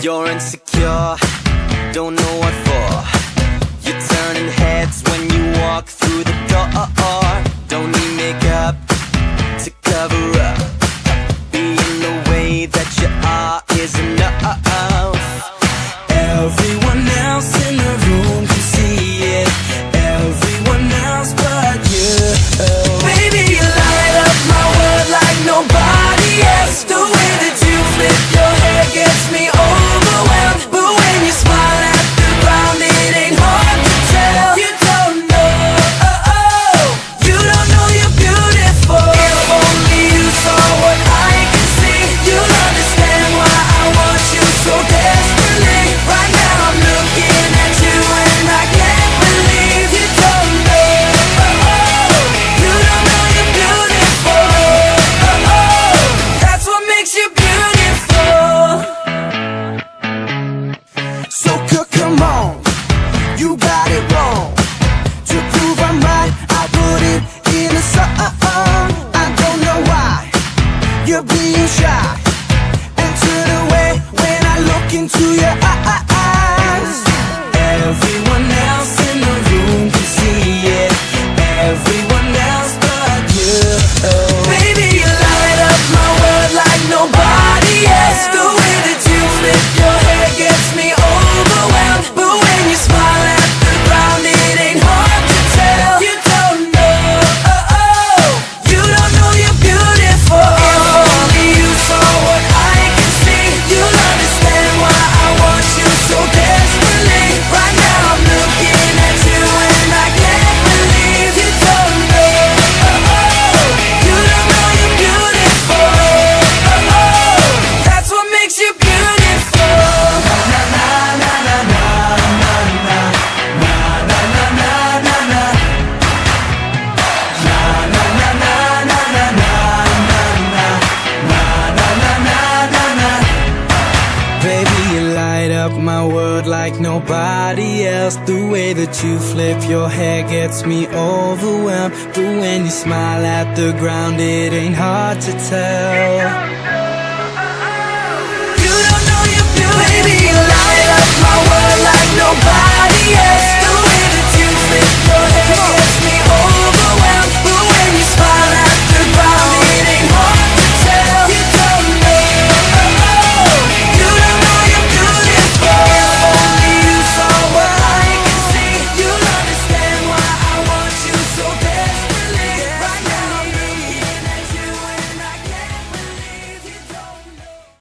You're insecure, don't know what for. You're turning heads when you walk through the door. Don't need makeup to cover up. Being the way that you are is enough. Everyone else in the room can see it, everyone else but you. Baby, you light up my world like nobody else. The way that you flip your hair gets me overwhelmed. But when you smile at the ground, it ain't hard to tell. You don't know, you don't know you're beautiful. If only you saw what I can see, you'll understand why I want you so desperately. Right now I'm looking at you and I can't believe you don't know, you don't know you're beautiful. That's what makes you beautiful. So come on, you got it wrong. To prove I'm right, I put it in a song. I don't know why you're being shy and turn away when I look into your eyes. Everyone else in the room can see it, everyone else but you. Baby, you light up my world like nobody else. The way that you flip your hair gets me overwhelmed. But when you smile at the ground, it ain't hard to tell. You don't know, you don't know you're beautiful. If only you saw what I can see, you'll understand why I want you so desperately. Right now I'm looking at you and I can't believe you don't know, you don't know you're beautiful. That's what makes you beautiful. Baby, you light up my world like nobody else. The way that you flip your hair gets me overwhelmed. But when you smile at the ground, it ain't hard to tell. You don't know you're beautiful. Baby, you light up my world like nobody else. The way that you flip your hair gets